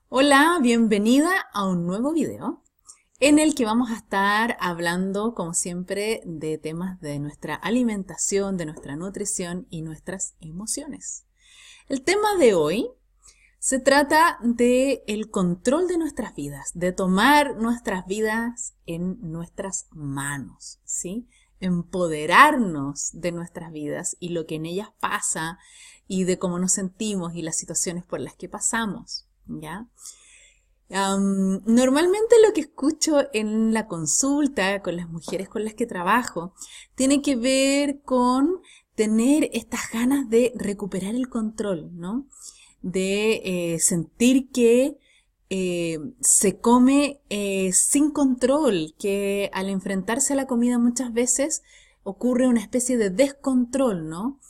Hola, bienvenida a un nuevo video en el que vamos a estar hablando, como siempre, de temas de nuestra alimentación, de nuestra nutrición y nuestras emociones. El tema de hoy se trata de el control de nuestras vidas, de tomar nuestras vidas en nuestras manos, ¿sí? Empoderarnos de nuestras vidas y lo que en ellas pasa y de cómo nos sentimos y las situaciones por las que pasamos, ¿ya? Normalmente lo que escucho en la consulta con las mujeres con las que trabajo tiene que ver con tener estas ganas de recuperar el control, ¿no? De sentir que se come sin control, que al enfrentarse a la comida muchas veces ocurre una especie de descontrol, ¿no?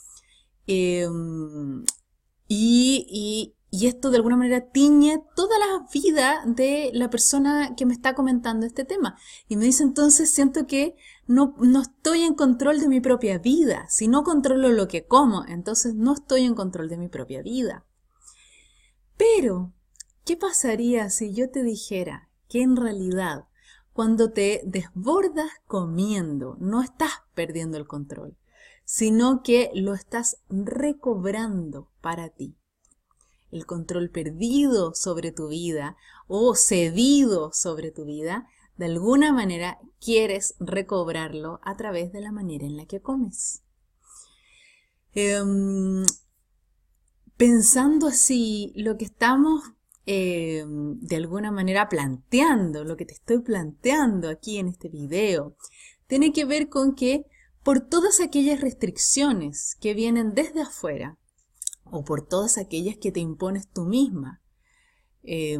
Em, y esto de alguna manera tiñe toda la vida de la persona que me está comentando este tema. Y me dice entonces, siento que no estoy en control de mi propia vida. Si no controlo lo que como, entonces no estoy en control de mi propia vida. Pero, ¿qué pasaría si yo te dijera que en realidad, cuando te desbordas comiendo, no estás perdiendo el control, sino que lo estás recobrando para ti? El control perdido sobre tu vida o cedido sobre tu vida, de alguna manera quieres recobrarlo a través de la manera en la que comes. Pensando así, lo que estamos de alguna manera planteando, lo que te estoy planteando aquí en este video, tiene que ver con que por todas aquellas restricciones que vienen desde afuera, o por todas aquellas que te impones tú misma, eh,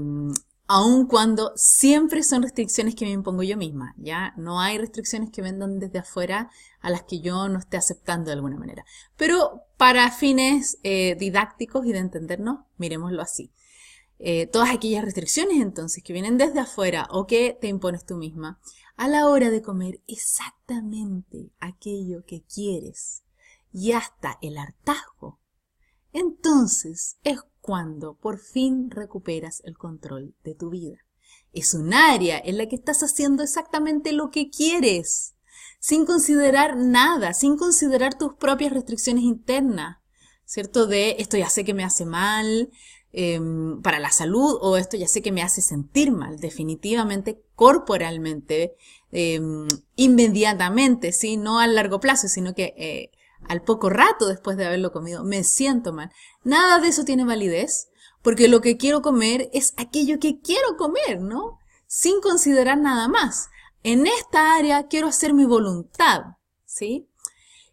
aun cuando siempre son restricciones que me impongo yo misma, ¿ya? No hay restricciones que vendan desde afuera a las que yo no esté aceptando de alguna manera. Pero para fines didácticos y de entendernos, miremoslo así. Todas aquellas restricciones entonces que vienen desde afuera o que te impones tú misma, a la hora de comer exactamente aquello que quieres y hasta el hartazgo, entonces es cuando por fin recuperas el control de tu vida. Es un área en la que estás haciendo exactamente lo que quieres, sin considerar nada, sin considerar tus propias restricciones internas, ¿cierto? De esto ya sé que me hace mal para la salud, o esto ya sé que me hace sentir mal, definitivamente, corporalmente, eh, inmediatamente, ¿sí? No a largo plazo, sino que al poco rato después de haberlo comido, me siento mal. Nada de eso tiene validez, porque lo que quiero comer es aquello que quiero comer, ¿no? Sin considerar nada más. En esta área quiero hacer mi voluntad, ¿sí?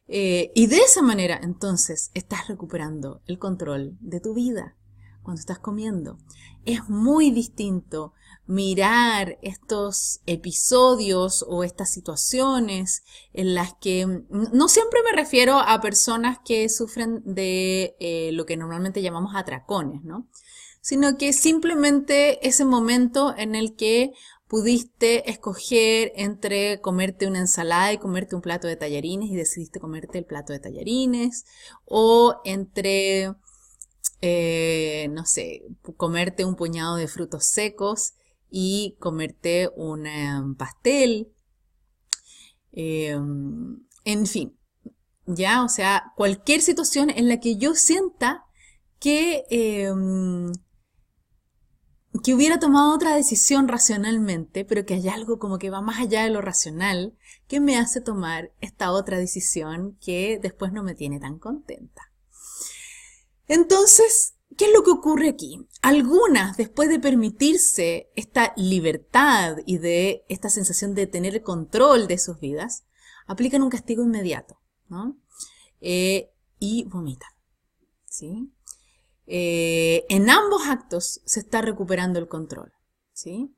Y de esa manera, entonces, estás recuperando el control de tu vida cuando estás comiendo. Es muy distinto mirar estos episodios o estas situaciones en las que no siempre me refiero a personas que sufren de lo que normalmente llamamos atracones, ¿no? Sino que simplemente ese momento en el que pudiste escoger entre comerte una ensalada y comerte un plato de tallarines y decidiste comerte el plato de tallarines, o entre no sé, comerte un puñado de frutos secos y comerte un pastel, en fin, ya, o sea, cualquier situación en la que yo sienta que, que hubiera tomado otra decisión racionalmente, pero que hay algo como que va más allá de lo racional, que me hace tomar esta otra decisión que después no me tiene tan contenta. Entonces, ¿qué es lo que ocurre aquí? Algunas, después de permitirse esta libertad y de esta sensación de tener el control de sus vidas, aplican un castigo inmediato, ¿no? Y vomitan, ¿sí? En ambos actos se está recuperando el control, ¿sí?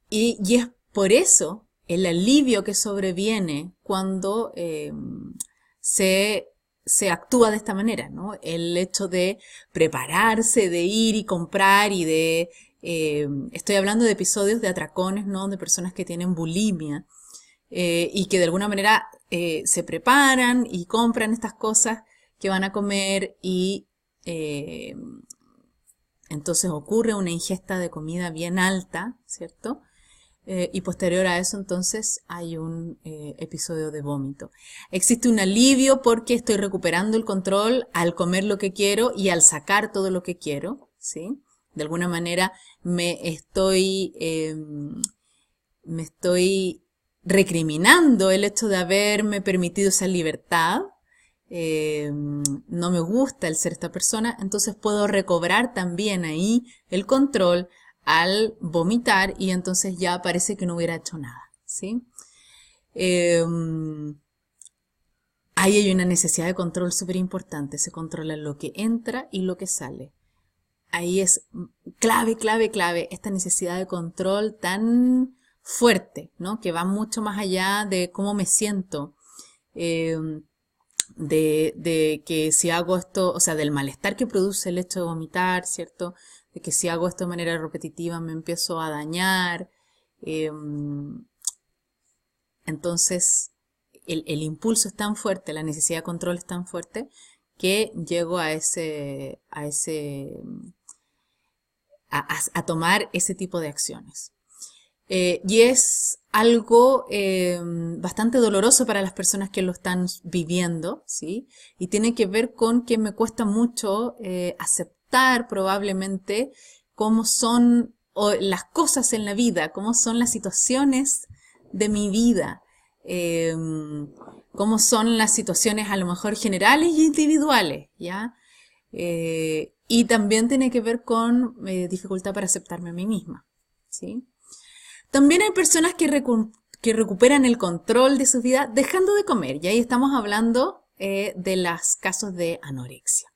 Y es por eso el alivio que sobreviene cuando se se actúa de esta manera, ¿no? El hecho de prepararse, de ir y comprar y de... estoy hablando de episodios de atracones, ¿no? De personas que tienen bulimia y que de alguna manera se preparan y compran estas cosas que van a comer y entonces ocurre una ingesta de comida bien alta, ¿cierto? Y posterior a eso entonces hay un episodio de vómito. Existe un alivio porque estoy recuperando el control al comer lo que quiero y al sacar todo lo que quiero, ¿sí? De alguna manera me estoy recriminando el hecho de haberme permitido esa libertad. No me gusta el ser esta persona, entonces puedo recobrar también ahí el control al vomitar y entonces ya parece que no hubiera hecho nada, ¿sí? Ahí hay una necesidad de control súper importante, se controla lo que entra y lo que sale. Ahí es clave, clave, clave esta necesidad de control tan fuerte, ¿no? Que va mucho más allá de cómo me siento, de que si hago esto, o sea, del malestar que produce el hecho de vomitar, ¿cierto? De que si hago esto de manera repetitiva me empiezo a dañar. Entonces, el impulso es tan fuerte, la necesidad de control es tan fuerte que llego a tomar ese tipo de acciones. Y es algo bastante doloroso para las personas que lo están viviendo, ¿sí? Y tiene que ver con que me cuesta mucho aceptar probablemente cómo son las cosas en la vida, cómo son las situaciones de mi vida, cómo son las situaciones a lo mejor generales y individuales, ¿ya? Y también tiene que ver con dificultad para aceptarme a mí misma, ¿sí? También hay personas que recuperan el control de su vida dejando de comer, y ahí estamos hablando de los casos de anorexia.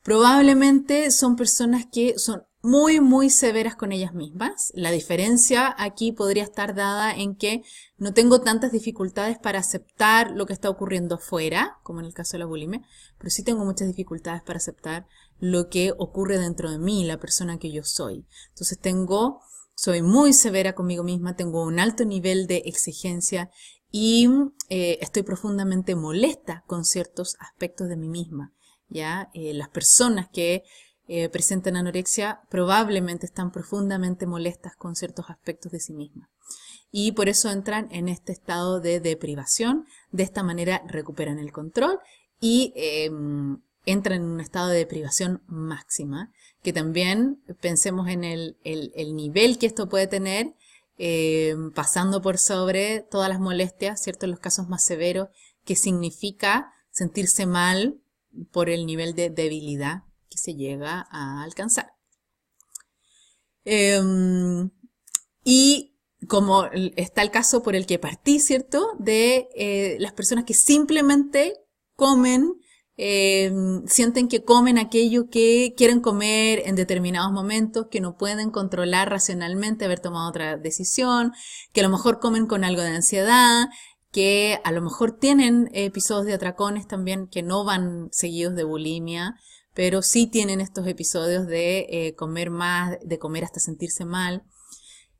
Probablemente son personas que son muy, muy severas con ellas mismas. La diferencia aquí podría estar dada en que no tengo tantas dificultades para aceptar lo que está ocurriendo afuera, como en el caso de la bulimia, pero sí tengo muchas dificultades para aceptar lo que ocurre dentro de mí, la persona que yo soy. Entonces soy muy severa conmigo misma, tengo un alto nivel de exigencia y estoy profundamente molesta con ciertos aspectos de mí misma, ¿ya? Las personas que presentan anorexia probablemente están profundamente molestas con ciertos aspectos de sí mismas. Y por eso entran en este estado de deprivación, de esta manera recuperan el control y entran en un estado de deprivación máxima, que también pensemos en el nivel que esto puede tener, pasando por sobre todas las molestias, ¿cierto? En los casos más severos, que significa sentirse mal por el nivel de debilidad que se llega a alcanzar. Y como está el caso por el que partí, ¿cierto? De las personas que simplemente comen, sienten que comen aquello que quieren comer en determinados momentos, que no pueden controlar racionalmente haber tomado otra decisión, que a lo mejor comen con algo de ansiedad, que a lo mejor tienen episodios de atracones también que no van seguidos de bulimia, pero sí tienen estos episodios de comer más, de comer hasta sentirse mal.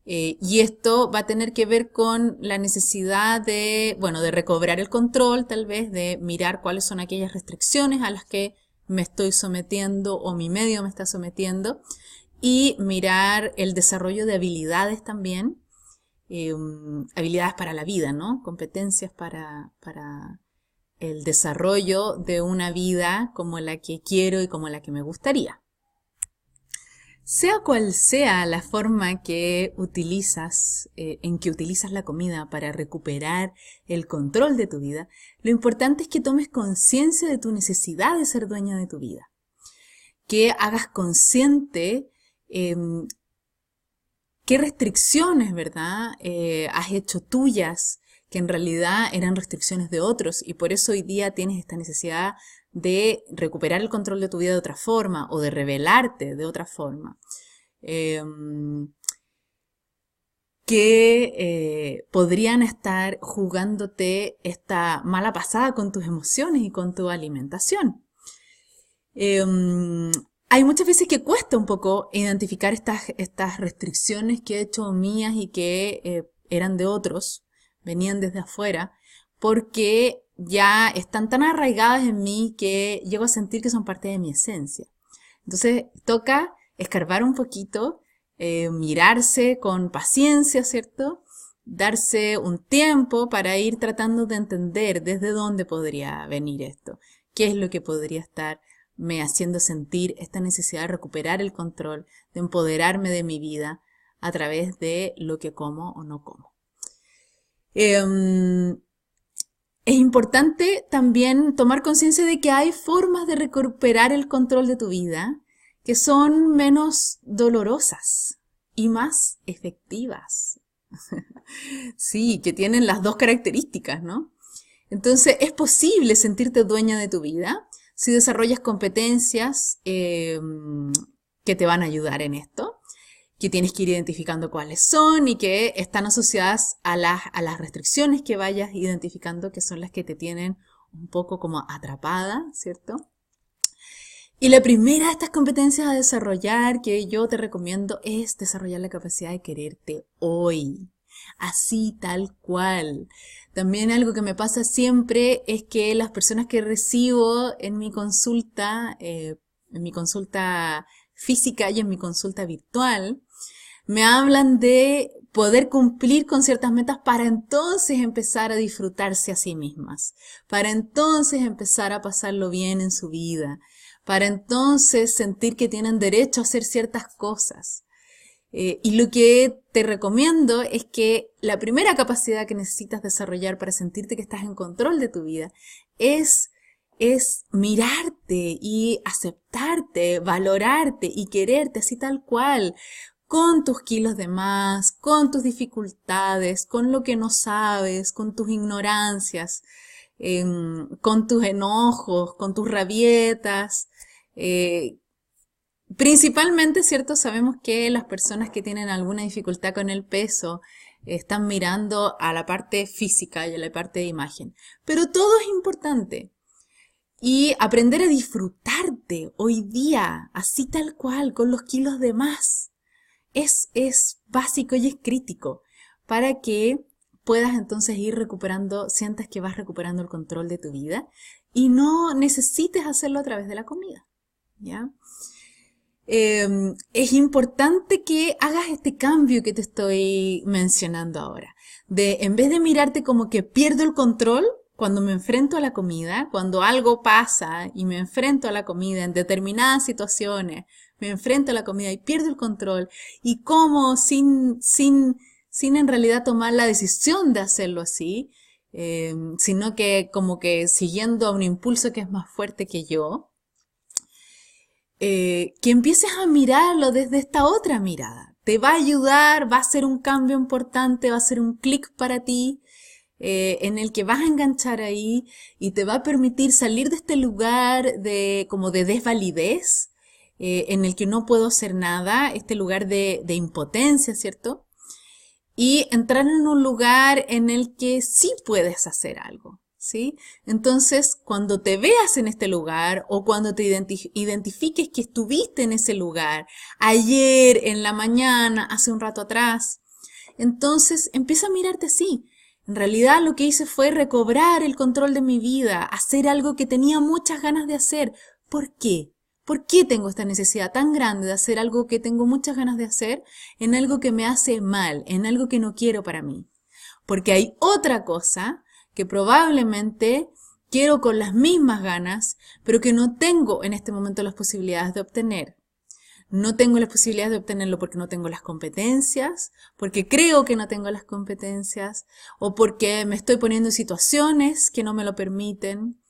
Y esto va a tener que ver con la necesidad de recobrar el control, tal vez, de mirar cuáles son aquellas restricciones a las que me estoy sometiendo o mi medio me está sometiendo, y mirar el desarrollo de habilidades también, habilidades para la vida, ¿no? Competencias para el desarrollo de una vida como la que quiero y como la que me gustaría. Sea cual sea la forma que utilizas, en que utilizas la comida para recuperar el control de tu vida, lo importante es que tomes conciencia de tu necesidad de ser dueña de tu vida. Que hagas consciente qué restricciones, ¿verdad?, has hecho tuyas, que en realidad eran restricciones de otros, y por eso hoy día tienes esta necesidad de recuperar el control de tu vida de otra forma o de rebelarte de otra forma, que podrían estar jugándote esta mala pasada con tus emociones y con tu alimentación. Hay muchas veces que cuesta un poco identificar estas restricciones que he hecho mías y que eran de otros, venían desde afuera, porque ya están tan arraigadas en mí que llego a sentir que son parte de mi esencia. Entonces toca escarbar un poquito, mirarse con paciencia, ¿cierto? Darse un tiempo para ir tratando de entender desde dónde podría venir esto, qué es lo que podría estarme haciendo sentir esta necesidad de recuperar el control, de empoderarme de mi vida a través de lo que como o no como. Es importante también tomar conciencia de que hay formas de recuperar el control de tu vida que son menos dolorosas y más efectivas. Sí, que tienen las dos características, ¿no? Entonces, es posible sentirte dueña de tu vida si desarrollas competencias que te van a ayudar en esto, que tienes que ir identificando cuáles son y que están asociadas a las restricciones que vayas identificando, que son las que te tienen un poco como atrapada, ¿cierto? Y la primera de estas competencias a desarrollar que yo te recomiendo es desarrollar la capacidad de quererte hoy, así tal cual. También algo que me pasa siempre es que las personas que recibo en mi consulta física y en mi consulta virtual, me hablan de poder cumplir con ciertas metas para entonces empezar a disfrutarse a sí mismas, para entonces empezar a pasarlo bien en su vida, para entonces sentir que tienen derecho a hacer ciertas cosas. Y lo que te recomiendo es que la primera capacidad que necesitas desarrollar para sentirte que estás en control de tu vida es mirarte y aceptarte, valorarte y quererte así tal cual, con tus kilos de más, con tus dificultades, con lo que no sabes, con tus ignorancias, con tus enojos, con tus rabietas. Principalmente, ¿cierto? Sabemos que las personas que tienen alguna dificultad con el peso están mirando a la parte física y a la parte de imagen. Pero todo es importante. Y aprender a disfrutarte hoy día, así tal cual, con los kilos de más, es básico y es crítico para que puedas entonces ir recuperando, sientas que vas recuperando el control de tu vida y no necesites hacerlo a través de la comida, ¿ya? Es importante que hagas este cambio que te estoy mencionando ahora. En vez de mirarte como que pierdo el control cuando me enfrento a la comida, cuando algo pasa y me enfrento a la comida en determinadas situaciones, me enfrento a la comida y pierdo el control y como sin en realidad tomar la decisión de hacerlo así, sino que como que siguiendo a un impulso que es más fuerte que yo, que empieces a mirarlo desde esta otra mirada. Te va a ayudar, va a ser un cambio importante, va a ser un clic para ti, en el que vas a enganchar ahí y te va a permitir salir de este lugar como de desvalidez, en el que no puedo hacer nada, este lugar de impotencia, ¿cierto? Y entrar en un lugar en el que sí puedes hacer algo, ¿sí? Entonces, cuando te veas en este lugar o cuando te identifiques que estuviste en ese lugar ayer, en la mañana, hace un rato atrás, entonces empieza a mirarte así. En realidad lo que hice fue recobrar el control de mi vida, hacer algo que tenía muchas ganas de hacer. ¿Por qué? ¿Por qué tengo esta necesidad tan grande de hacer algo que tengo muchas ganas de hacer en algo que me hace mal, en algo que no quiero para mí? Porque hay otra cosa que probablemente quiero con las mismas ganas, pero que no tengo en este momento las posibilidades de obtener. No tengo las posibilidades de obtenerlo porque no tengo las competencias, porque creo que no tengo las competencias, o porque me estoy poniendo en situaciones que no me lo permiten,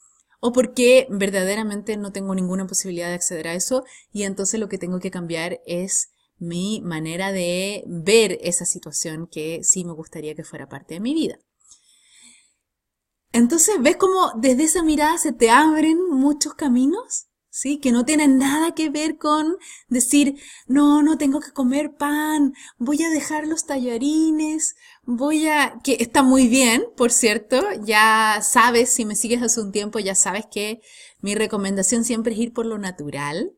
o porque verdaderamente no tengo ninguna posibilidad de acceder a eso, y entonces lo que tengo que cambiar es mi manera de ver esa situación que sí me gustaría que fuera parte de mi vida. Entonces, ¿ves cómo desde esa mirada se te abren muchos caminos? ¿Sí? Que no tienen nada que ver con decir, no tengo que comer pan, voy a dejar los tallarines, que está muy bien, por cierto, ya sabes, si me sigues hace un tiempo, ya sabes que mi recomendación siempre es ir por lo natural,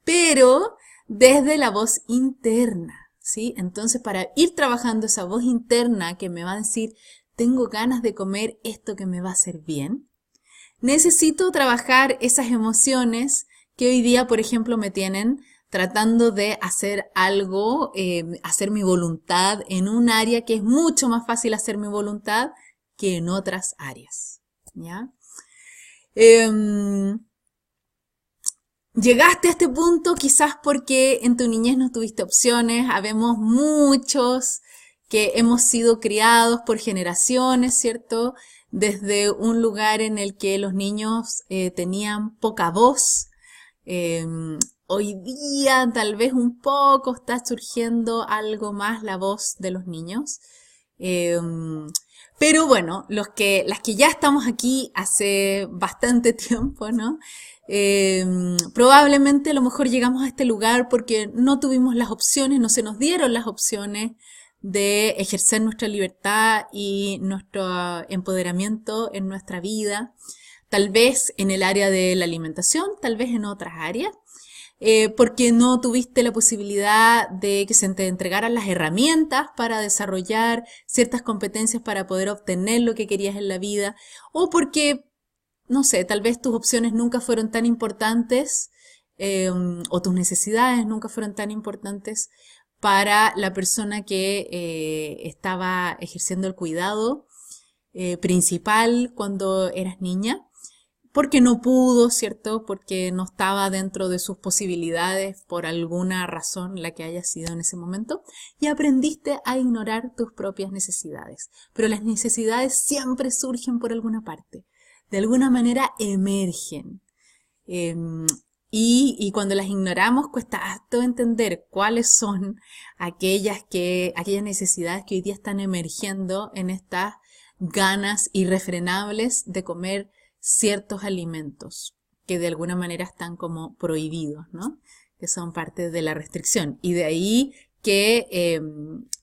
pero desde la voz interna, ¿sí? Entonces, para ir trabajando esa voz interna que me va a decir, tengo ganas de comer esto que me va a hacer bien, necesito trabajar esas emociones que hoy día, por ejemplo, me tienen tratando de hacer algo, hacer mi voluntad en un área que es mucho más fácil hacer mi voluntad que en otras áreas, ¿ya? Llegaste a este punto quizás porque en tu niñez no tuviste opciones. Habemos muchos que hemos sido criados por generaciones, ¿cierto? Desde un lugar en el que los niños tenían poca voz. Hoy día tal vez un poco está surgiendo algo más la voz de los niños. Pero bueno, las que ya estamos aquí hace bastante tiempo, ¿no? Probablemente a lo mejor llegamos a este lugar porque no tuvimos las opciones, no se nos dieron las opciones de ejercer nuestra libertad y nuestro empoderamiento en nuestra vida, tal vez en el área de la alimentación, tal vez en otras áreas, porque no tuviste la posibilidad de que se te entregaran las herramientas para desarrollar ciertas competencias para poder obtener lo que querías en la vida, o porque no sé, tal vez tus opciones nunca fueron tan importantes o tus necesidades nunca fueron tan importantes para la persona que estaba ejerciendo el cuidado principal cuando eras niña, porque no pudo, ¿cierto? Porque no estaba dentro de sus posibilidades por alguna razón, la que haya sido en ese momento, y aprendiste a ignorar tus propias necesidades. Pero las necesidades siempre surgen por alguna parte. De alguna manera emergen. Y cuando las ignoramos cuesta harto entender cuáles son aquellas necesidades que hoy día están emergiendo en estas ganas irrefrenables de comer ciertos alimentos que de alguna manera están como prohibidos, ¿no? Que son parte de la restricción. Y de ahí que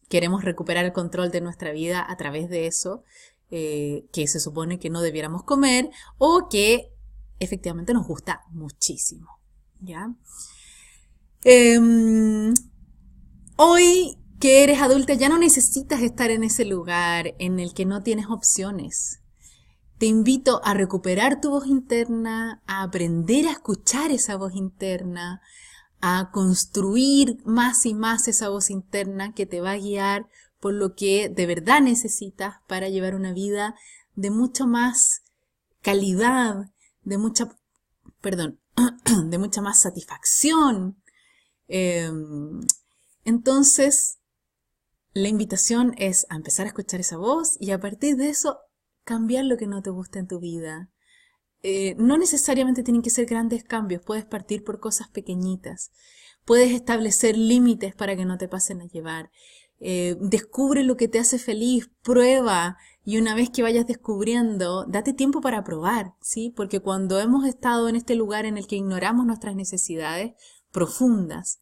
queremos recuperar el control de nuestra vida a través de eso, que se supone que no debiéramos comer o que efectivamente nos gusta muchísimo, ¿ya? Hoy que eres adulta ya no necesitas estar en ese lugar en el que no tienes opciones. Te invito a recuperar tu voz interna, a aprender a escuchar esa voz interna, a construir más y más esa voz interna que te va a guiar por lo que de verdad necesitas para llevar una vida de mucho más calidad, de mucha más satisfacción. Entonces, la invitación es a empezar a escuchar esa voz y a partir de eso cambiar lo que no te gusta en tu vida. No necesariamente tienen que ser grandes cambios, puedes partir por cosas pequeñitas. Puedes establecer límites para que no te pasen a llevar. Descubre lo que te hace feliz, prueba y una vez que vayas descubriendo, date tiempo para probar, ¿sí? Porque cuando hemos estado en este lugar en el que ignoramos nuestras necesidades profundas,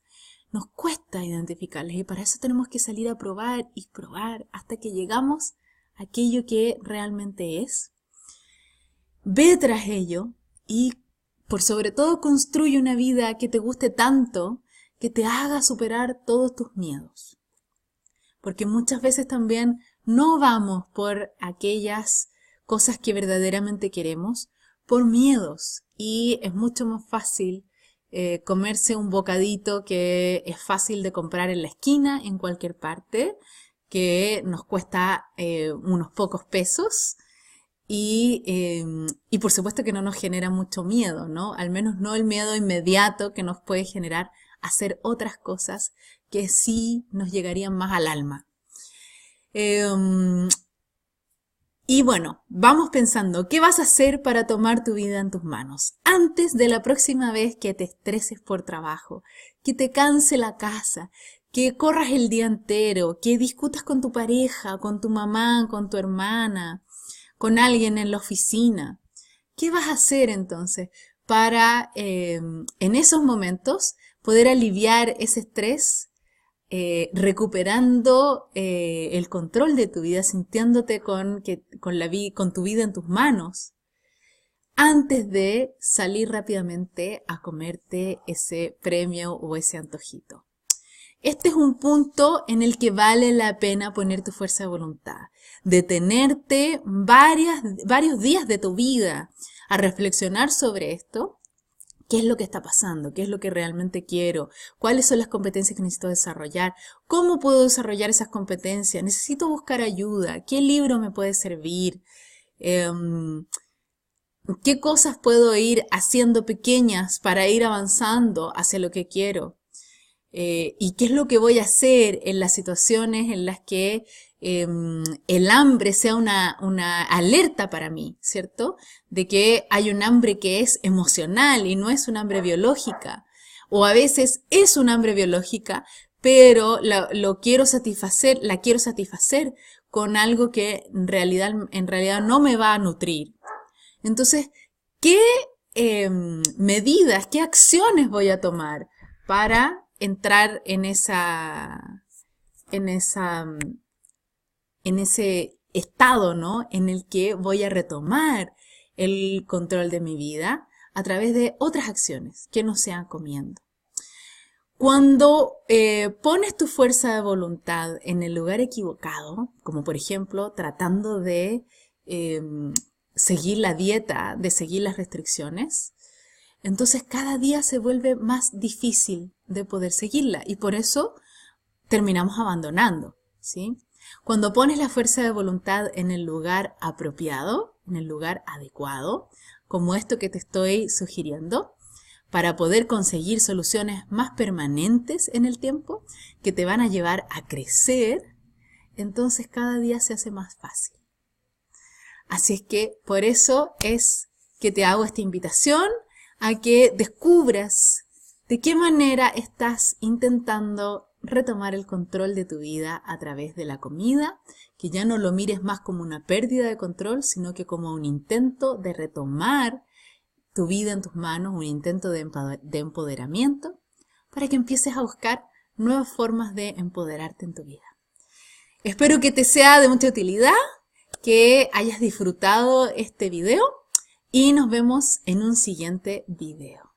nos cuesta identificarlas y para eso tenemos que salir a probar y probar hasta que llegamos a aquello que realmente es. Ve tras ello y por sobre todo construye una vida que te guste tanto que te haga superar todos tus miedos. Porque muchas veces también no vamos por aquellas cosas que verdaderamente queremos, por miedos. Y es mucho más fácil comerse un bocadito que es fácil de comprar en la esquina, en cualquier parte, que nos cuesta unos pocos pesos. Y por supuesto que no nos genera mucho miedo, ¿no? Al menos no el miedo inmediato que nos puede generar hacer otras cosas que sí nos llegarían más al alma. Y bueno, vamos pensando, ¿qué vas a hacer para tomar tu vida en tus manos? Antes de la próxima vez que te estreses por trabajo, que te canse la casa, que corras el día entero, que discutas con tu pareja, con tu mamá, con tu hermana, con alguien en la oficina. ¿Qué vas a hacer entonces para en esos momentos poder aliviar ese estrés, recuperando el control de tu vida, sintiéndote con tu vida en tus manos, antes de salir rápidamente a comerte ese premio o ese antojito? Este es un punto en el que vale la pena poner tu fuerza de voluntad, detenerte varios días de tu vida a reflexionar sobre esto, ¿Qué es lo que está pasando? ¿Qué es lo que realmente quiero? ¿Cuáles son las competencias que necesito desarrollar? ¿Cómo puedo desarrollar esas competencias? ¿Necesito buscar ayuda? ¿Qué libro me puede servir? ¿Qué cosas puedo ir haciendo pequeñas para ir avanzando hacia lo que quiero? ¿Y qué es lo que voy a hacer en las situaciones en las que el hambre sea una alerta para mí, ¿cierto? De que hay un hambre que es emocional y no es un hambre biológica. O a veces es un hambre biológica, pero la quiero satisfacer con algo que en realidad no me va a nutrir. Entonces, ¿qué medidas, qué acciones voy a tomar para entrar en ese estado, ¿no? En el que voy a retomar el control de mi vida a través de otras acciones que no sean comiendo? Cuando pones tu fuerza de voluntad en el lugar equivocado, como por ejemplo tratando de seguir la dieta, de seguir las restricciones, entonces cada día se vuelve más difícil de poder seguirla y por eso terminamos abandonando, ¿sí? Cuando pones la fuerza de voluntad en el lugar apropiado, en el lugar adecuado, como esto que te estoy sugiriendo, para poder conseguir soluciones más permanentes en el tiempo, que te van a llevar a crecer, entonces cada día se hace más fácil. Así es que por eso es que te hago esta invitación a que descubras de qué manera estás intentando retomar el control de tu vida a través de la comida, que ya no lo mires más como una pérdida de control, sino que como un intento de retomar tu vida en tus manos, un intento de empoderamiento, para que empieces a buscar nuevas formas de empoderarte en tu vida. Espero que te sea de mucha utilidad, que hayas disfrutado este video y nos vemos en un siguiente video.